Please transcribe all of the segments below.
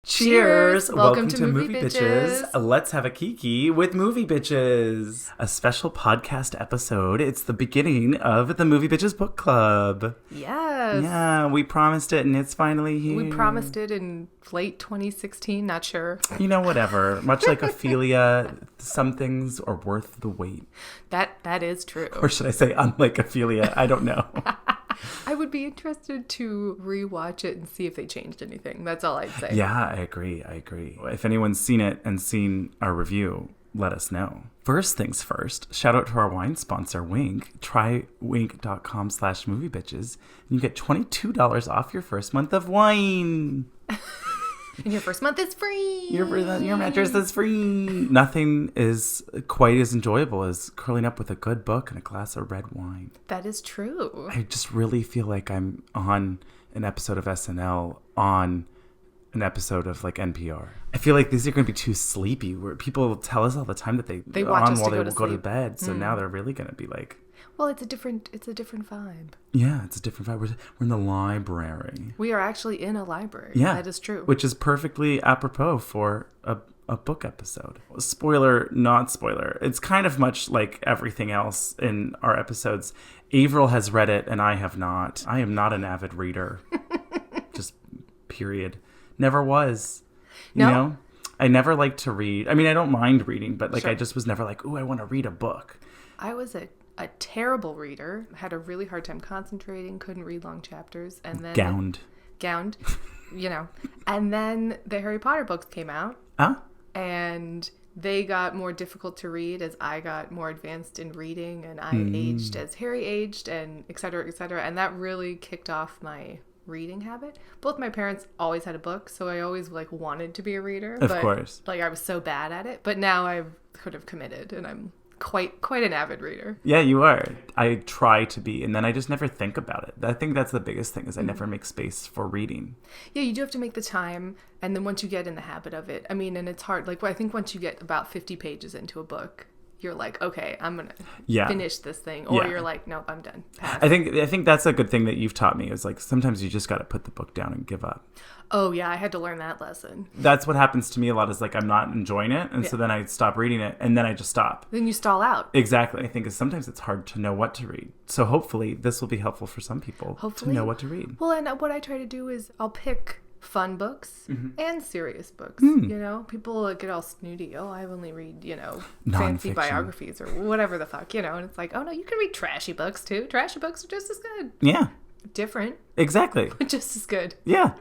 Cheers! Welcome to Movie Bitches. Let's have a Kiki with Movie Bitches. A special podcast episode. It's the beginning of the Movie Bitches Book Club. Yes. Yeah, we promised it and it's finally here. We promised it in late 2016, not sure. You know, whatever. Much like Ophelia, some things are worth the wait. That is true. Or should I say unlike Ophelia? I don't know. I would be interested to rewatch it and see if they changed anything. That's all I'd say. Yeah, I agree. If anyone's seen it and seen our review, let us know. First things first, shout out to our wine sponsor, Wink. Try wink.com/moviebitches and you get $22 off your first month of wine. And your first month is free. Your mattress is free. Nothing is quite as enjoyable as curling up with a good book and a glass of red wine. That is true. I just really feel like I'm on an episode of SNL on an episode of like NPR. I feel like these are going to be too sleepy. Where people tell us all the time that they watch on us while to they go will go to sleep. bed. So now they're really going to be like, well, it's a different vibe. yeah, it's a different vibe. We're in the library. We are actually in a library. Yeah, that is true. Which is perfectly apropos for a book episode. Spoiler, not spoiler. It's kind of much like everything else in our episodes. Avaryl has read it and I have not. I am not an avid reader. Just period. Never was. You know? I never liked to read. I mean, I don't mind reading, but like I just was never like, ooh, I want to read a book. I was a terrible reader. Had a really hard time concentrating, couldn't read long chapters, and then gowned, you know. And then the Harry Potter books came out. Huh? And they got more difficult to read as I got more advanced in reading, and I aged as Harry aged, and et cetera, et cetera. And that really kicked off my reading habit. Both my parents always had a book, so I always like wanted to be a reader. Of course. Like I was so bad at it, but now I've sort of committed, and I'm quite an avid reader. Yeah, you are. I try to be, and then I just never think about it. I think that's the biggest thing is I never make space for reading. Yeah, you do have to make the time, and then once you get in the habit of it, I mean, and it's hard. Like, I think once you get about 50 pages into a book, you're like, okay, I'm gonna finish this thing, or you're like, nope, I'm done. Pass. I think that's a good thing that you've taught me is like sometimes you just got to put the book down and give up. Oh yeah, I had to learn that lesson. That's what happens to me a lot is like I'm not enjoying it, and so then I stop reading it, and then I just stop. Then you stall out. Exactly. I think sometimes it's hard to know what to read. So hopefully this will be helpful for some people to know what to read. Well, and what I try to do is I'll pick fun books and serious books. You know, people get all snooty. Oh, I only read, you know, fancy biographies or whatever the fuck, you know. And it's like, oh no, you can read trashy books too. Trashy books are just as good. Yeah. Different. Exactly. But just as good. Yeah.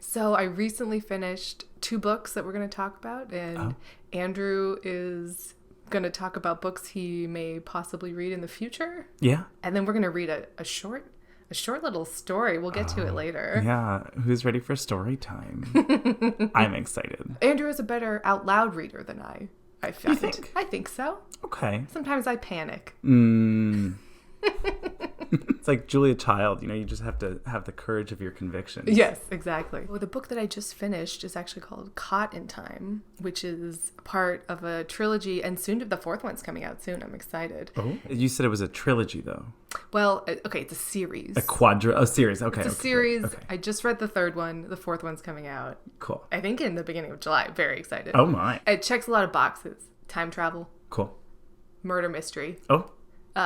So I recently finished 2 books that we're going to talk about, and Andrew is going to talk about books he may possibly read in the future. Yeah. And then we're going to read a short little story. We'll get to it later. Yeah. Who's ready for story time? I'm excited. Andrew is a better out loud reader than I find. You think? I think so. Okay. Sometimes I panic. It's like Julia Child, you know, you just have to have the courage of your convictions. Yes, exactly. Well, the book that I just finished is actually called Caught in Time, which is part of a trilogy, and soon the 4th one's coming out soon. I'm excited. Oh, you said it was a trilogy, though. Well, okay, it's a series. A series. Okay. It's a series. Okay. I just read the 3rd one. The 4th one's coming out. Cool. I think in the beginning of July. Very excited. Oh, my. It checks a lot of boxes. Time travel. Cool. Murder mystery. Oh.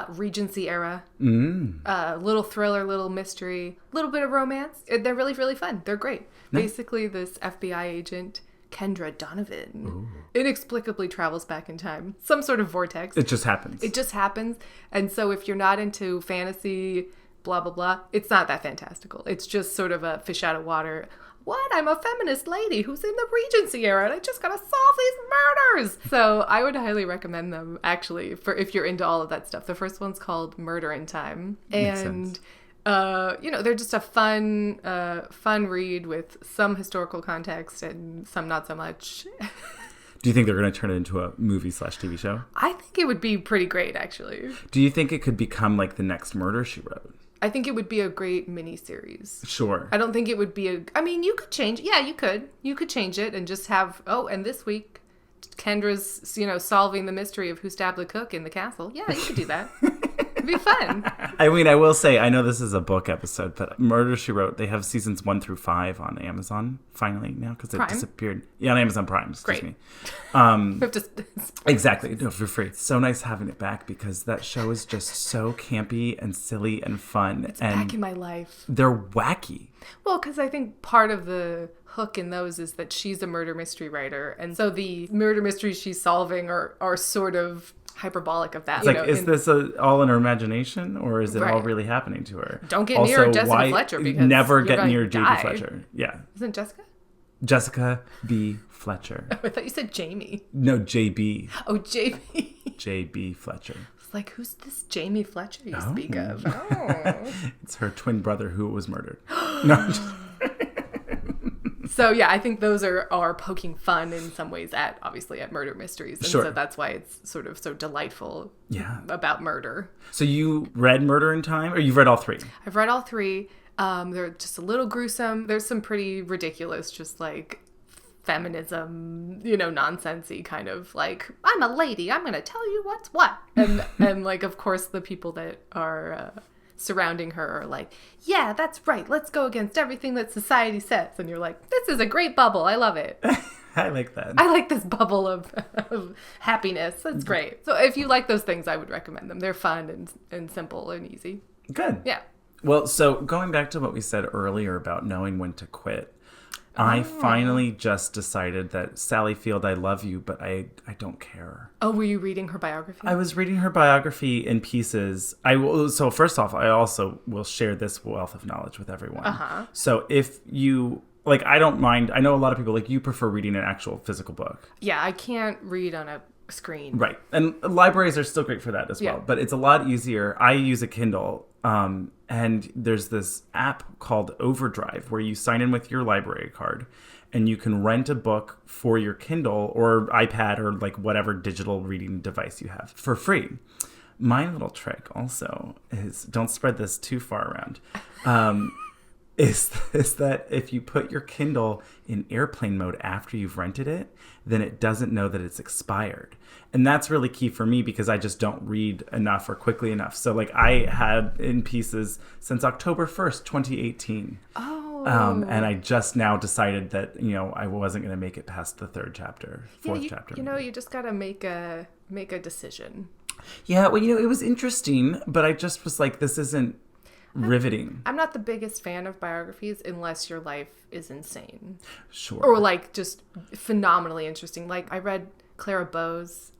Regency era. Little thriller, little mystery, little bit of romance. They're really, really fun. They're great. Nice. Basically, this FBI agent, Kendra Donovan, inexplicably travels back in time. Some sort of vortex. It just happens. And so if you're not into fantasy, blah, blah, blah, it's not that fantastical. It's just sort of a fish out of water. What? I'm a feminist lady who's in the Regency era and I just gotta solve these murders. So I would highly recommend them, actually, for if you're into all of that stuff. The first one's called Murder in Time. Makes sense. You know, they're just a fun read with some historical context and some not so much. Do you think they're going to turn it into a movie/TV show? I think it would be pretty great, actually. Do you think it could become like the next Murder, She Wrote? I think it would be a great miniseries. Sure. I don't think it would be I mean, you could change. Yeah, you could. You could change it and just have, and this week, Kendra's, solving the mystery of who stabbed the cook in the castle. Yeah, you could do that. It'd be fun. I mean, I will say, I know this is a book episode, but Murder, She Wrote, they have seasons 1 through 5 on Amazon finally now because it disappeared. Yeah, on Amazon Prime, excuse me. Exactly, no, for free. It's so nice having it back because that show is just so campy and silly and fun. It's back in my life. They're wacky. Well, because I think part of the hook in those is that she's a murder mystery writer. And so the murder mysteries she's solving are sort of hyperbolic of that. It's is this all in her imagination or is it all really happening to her? Don't get near Jessica Fletcher because never get near J.B. Fletcher. Yeah. Isn't Jessica? Jessica B. Fletcher. Oh, I thought you said Jamie. No, J.B. Oh, J.B. J.B. Fletcher. It's like, who's this Jamie Fletcher you speak of? Oh. It's her twin brother who was murdered. No. So, yeah, I think those are poking fun in some ways at murder mysteries. And so that's why it's sort of so delightful about murder. So you read Murder in Time, or you've read all 3? I've read all 3. They're just a little gruesome. There's some pretty ridiculous, just like feminism, nonsensey kind of like, I'm a lady, I'm going to tell you what's what. And like, of course, the people that are surrounding her are like, yeah, that's right. Let's go against everything that society says. And you're like, this is a great bubble. I love it. I like that. I like this bubble of happiness. That's great. So if you like those things, I would recommend them. They're fun and simple and easy. Good. Yeah. Well, so going back to what we said earlier about knowing when to quit, I finally just decided that Sally Field, I love you, but I don't care. Oh, were you reading her biography? I was reading her biography in pieces. So first off, I also will share this wealth of knowledge with everyone. Uh-huh. So if you, like, I don't mind. I know a lot of people, like, you prefer reading an actual physical book. Yeah, I can't read on a screen. Right. And libraries are still great for that as well. But it's a lot easier. I use a Kindle. And there's this app called Overdrive where you sign in with your library card and you can rent a book for your Kindle or iPad or like whatever digital reading device you have for free. My little trick also is, don't spread this too far around, is that if you put your Kindle in airplane mode after you've rented it, then it doesn't know that it's expired. And that's really key for me because I just don't read enough or quickly enough. So like I had in pieces since October 1st, 2018. Oh. And I just now decided that, I wasn't going to make it past the 3rd chapter, 4th chapter. You just got to make a decision. Yeah, well, it was interesting, but I just was like, this isn't riveting. I'm not the biggest fan of biographies unless your life is insane. Sure. Or like just phenomenally interesting. Like I read Clara Bow's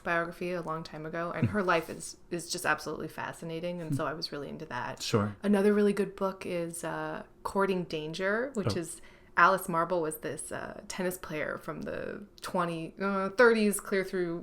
biography a long time ago, and her life is just absolutely fascinating, and so I was really into that. Sure. Another really good book is Courting Danger, which is Alice Marble was this tennis player from the 30s clear through,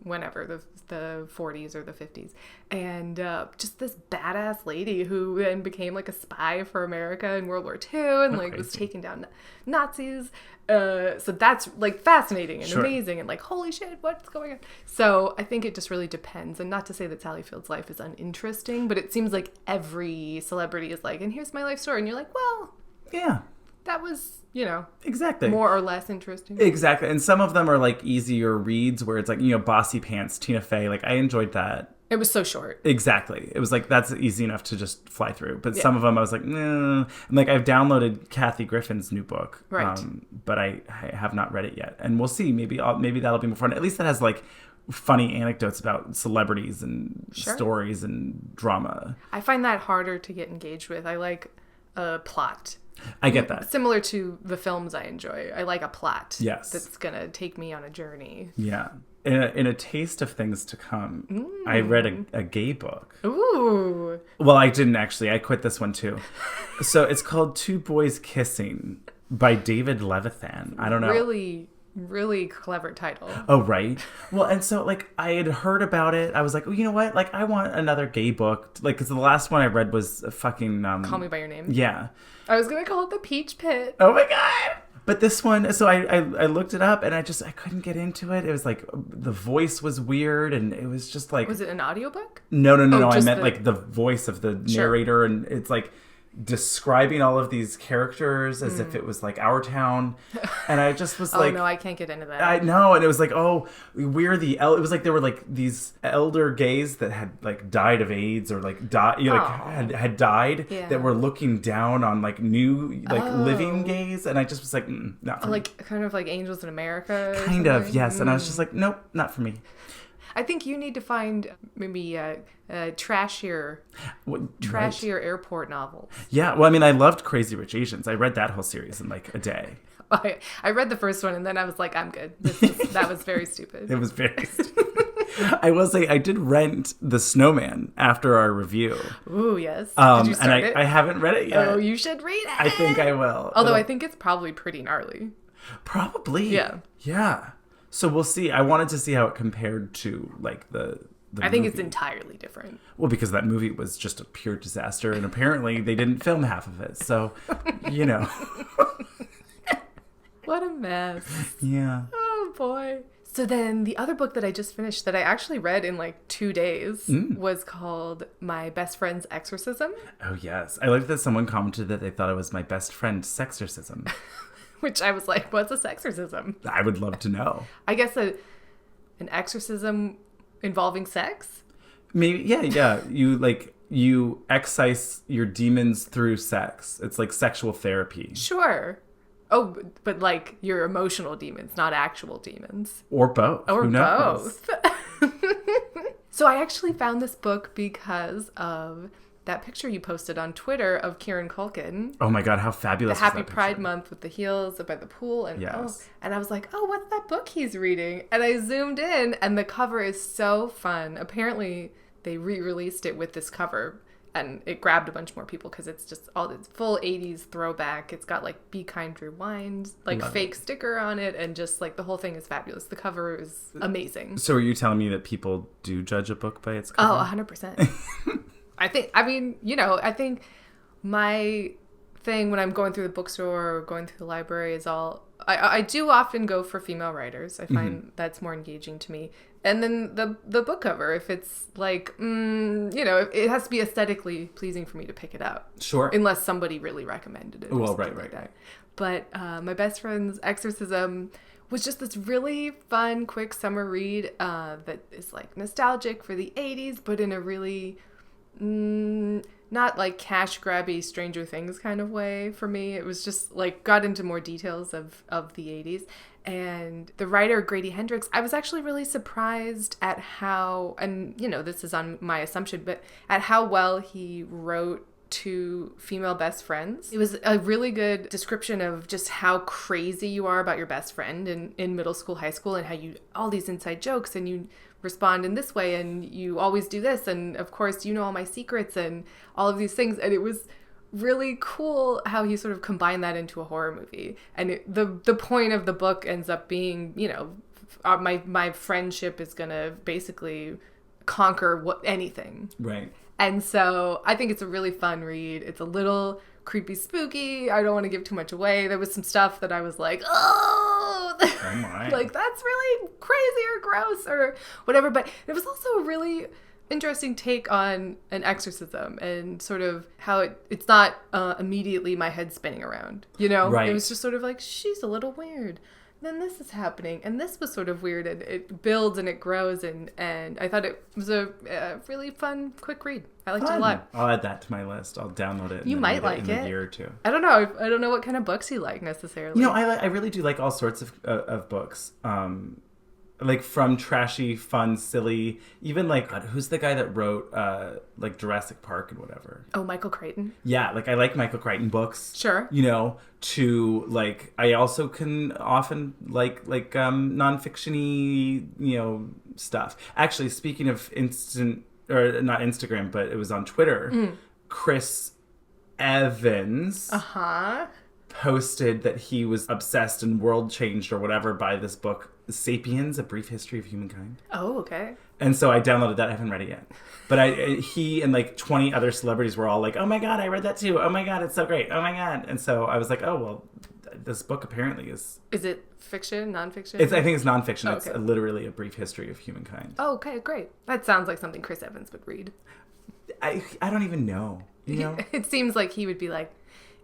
whenever, the 40s or the 50s. And just this badass lady who then became like a spy for America in World War II and like was taking down Nazis. So that's like fascinating and amazing and like, holy shit, what's going on? So I think it just really depends. And not to say that Sally Field's life is uninteresting, but it seems like every celebrity is like, and here's my life story. And you're like, well, yeah, that was, exactly more or less interesting. Exactly. And some of them are like easier reads where it's like, Bossy Pants, Tina Fey. Like I enjoyed that. It was so short. Exactly. It was like, that's easy enough to just fly through. But some of them I was like, nah. And like I've downloaded Kathy Griffin's new book. Right. But I have not read it yet. And we'll see. Maybe that'll be more fun. At least that has like funny anecdotes about celebrities and stories and drama. I find that harder to get engaged with. I like a plot. I get that. Similar to the films I enjoy. I like a plot. Yes. That's going to take me on a journey. Yeah. In a taste of things to come, I read a gay book. Ooh. Well, I didn't actually. I quit this one too. So it's called Two Boys Kissing by David Levithan. I don't know. Really clever title. Oh, right. Well, and so, like, I had heard about it. I was like, oh, you know what? Like, I want another gay book. Like, because the last one I read was fucking... Call Me By Your Name? Yeah. I was going to call it The Peach Pit. Oh, my God! But this one... So I looked it up, and I couldn't get into it. It was, like, the voice was weird, and it was just, like... Was it an audiobook? No. I meant, like, the voice of the narrator, and it's, like... describing all of these characters as if it was like our town. And I just was like... Oh, no, I can't get into that. I know. And it was like, oh, we're the... It was like there were like these elder gays that had like died of AIDS or like had died that were looking down on like new like living gays. And I just was like, not for me. Like kind of like Angels in America? Kind of, yes. And I was just like, nope, not for me. I think you need to find maybe trashier airport novels. Yeah, well, I mean, I loved Crazy Rich Asians. I read that whole series in like a day. I read the first one and then I was like, I'm good. That was very stupid. It was very stupid. I will say I did rent The Snowman after our review. Ooh, yes. Did you start it? I haven't read it yet. Oh, you should read it. I think I will. Although I think it's probably pretty gnarly. Probably. Yeah. Yeah. So we'll see. I wanted to see how it compared to like the I think it's entirely different. Well, because that movie was just a pure disaster, and apparently they didn't film half of it. So, you know. What a mess. Yeah. Oh, boy. So then the other book that I just finished that I actually read in like 2 days was called My Best Friend's Exorcism. Oh, yes. I liked that someone commented that they thought it was my best friend's sexorcism. Which I was like, what's a sexorcism? I would love to know. I guess an exorcism involving sex? Maybe, yeah. You excise your demons through sex. It's like sexual therapy. Sure. Oh, but like your emotional demons, not actual demons. Or both. Or Who knows? both. So I actually found this book because of that picture you posted on Twitter of Kieran Culkin. Oh my God, how fabulous The was Happy that Pride picture? Month with the heels by the pool. And, yes. And I was like, oh, what's that book he's reading? And I zoomed in and the cover is so fun. Apparently they re-released it with this cover and it grabbed a bunch more people because it's just all this full 80s throwback. It's got like Be Kind Rewind, like fake sticker on it, and just like the whole thing is fabulous. The cover is amazing. So are you telling me that people do judge a book by its cover? Oh, 100%. I think my thing when I'm going through the bookstore or going through the library is I do often go for female writers. I find that's more engaging to me. And then the book cover, if it's like, it has to be aesthetically pleasing for me to pick it up. Sure. Unless somebody really recommended it. Well, right. But My Best Friend's Exorcism was just this really fun, quick summer read that is like nostalgic for the 80s, but in a really not like cash grabby Stranger Things kind of way for me. It was just like got into more details of the 80s. And the writer Grady Hendrix, I was actually really surprised at how, and this is on my assumption, but at how well he wrote to female best friends. It was a really good description of just how crazy you are about your best friend in middle school, high school, and how you all these inside jokes and you respond in this way and you always do this, and of course you know all my secrets and all of these things. And it was really cool how he sort of combined that into a horror movie. And the point of the book ends up being, my friendship is gonna basically conquer anything. Right. And so I think it's a really fun read. It's a little creepy, spooky. I don't want to give too much away. There was some stuff that I was like, oh my. Like that's really crazy or gross or whatever. But it was also a really interesting take on an exorcism and sort of how it's not immediately my head spinning around, Right. It was just sort of like, she's a little weird, then this is happening and this was sort of weird, and it builds and it grows, and I thought it was a really fun quick read. I liked it a lot. I'll add that to my list. I'll download it. You might like it in a year or two. I don't know what kind of books you like necessarily. I really do like all sorts of books. Like from trashy, fun, silly, even like, who's the guy that wrote like Jurassic Park and whatever? Oh, Michael Crichton. Yeah, like I like Michael Crichton books. Sure. To like, I also can often like nonfiction-y, stuff. Actually, speaking of not Instagram, but it was on Twitter. Chris Evans. Posted that he was obsessed and world changed or whatever by this book, Sapiens, A Brief History of Humankind. Oh, okay. And so I downloaded that. I haven't read it yet. But he and like 20 other celebrities were all like, oh my God, I read that too. Oh my God, it's so great. Oh my God. And so I was like, oh, well, this book apparently is... Is it fiction, nonfiction? I think it's nonfiction. Oh, okay. It's literally A Brief History of Humankind. Oh, okay, great. That sounds like something Chris Evans would read. I don't even know. You know? It seems like he would be like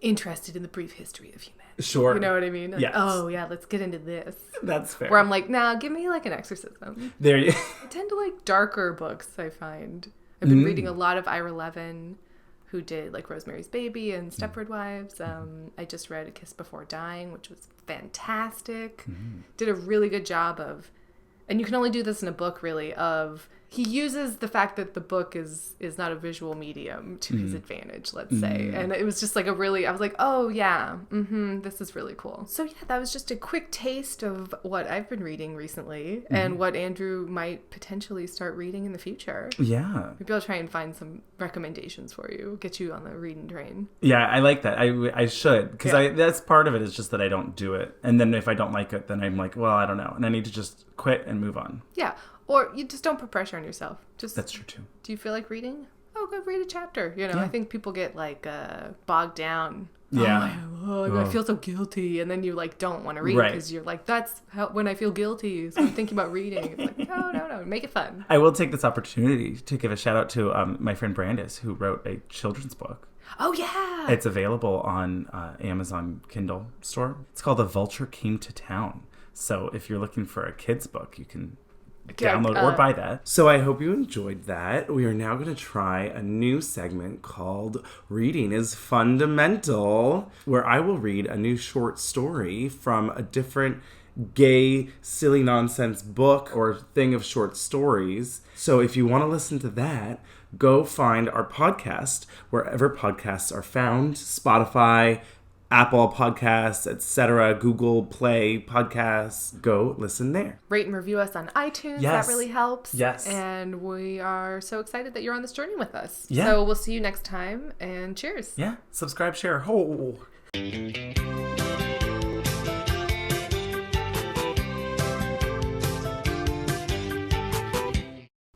interested in the brief history of humanity. Sure. You know what I mean? Like, yes. oh yeah, let's get into this. That's fair. Where I'm like, nah, give me like an Exorcism. There you I tend to like darker books, I find. I've been reading a lot of Ira Levin, who did like Rosemary's Baby and Stepford Wives. I just read A Kiss Before Dying, which was fantastic. Did a really good job of, and you can only do this in a book really, of he uses the fact that the book is not a visual medium to his advantage, let's say. And it was just like I was like, oh yeah, this is really cool. So yeah, that was just a quick taste of what I've been reading recently and what Andrew might potentially start reading in the future. Yeah. Maybe I'll try and find some recommendations for you, get you on the reading train. Yeah, I like that. I should, because that's part of it is just that I don't do it. And then if I don't like it, then I'm like, well, I don't know. And I need to just quit and move on. Yeah. Or you just don't put pressure on yourself. That's true too. Do you feel like reading? Oh, go read a chapter. You know, I think people get like bogged down. Yeah. I feel so guilty. And then you like don't want to read because you're like, that's how, when I feel guilty. So I'm thinking about reading. It's like, no. Make it fun. I will take this opportunity to give a shout out to my friend Brandis, who wrote a children's book. Oh, yeah. It's available on Amazon Kindle store. It's called The Vulture Came to Town. So if you're looking for a kid's book, you can download or buy that. So I hope you enjoyed that. We are now going to try a new segment called Reading is Fundamental, where I will read a new short story from a different gay, silly nonsense book or thing of short stories. So if you want to listen to that, go find our podcast wherever podcasts are found. Spotify, Apple Podcasts, etc., Google Play Podcasts. Go listen there. Rate and review us on iTunes. Yes. That really helps. Yes. And we are so excited that you're on this journey with us. Yeah. So we'll see you next time, and cheers. Yeah. Subscribe, share. Ho.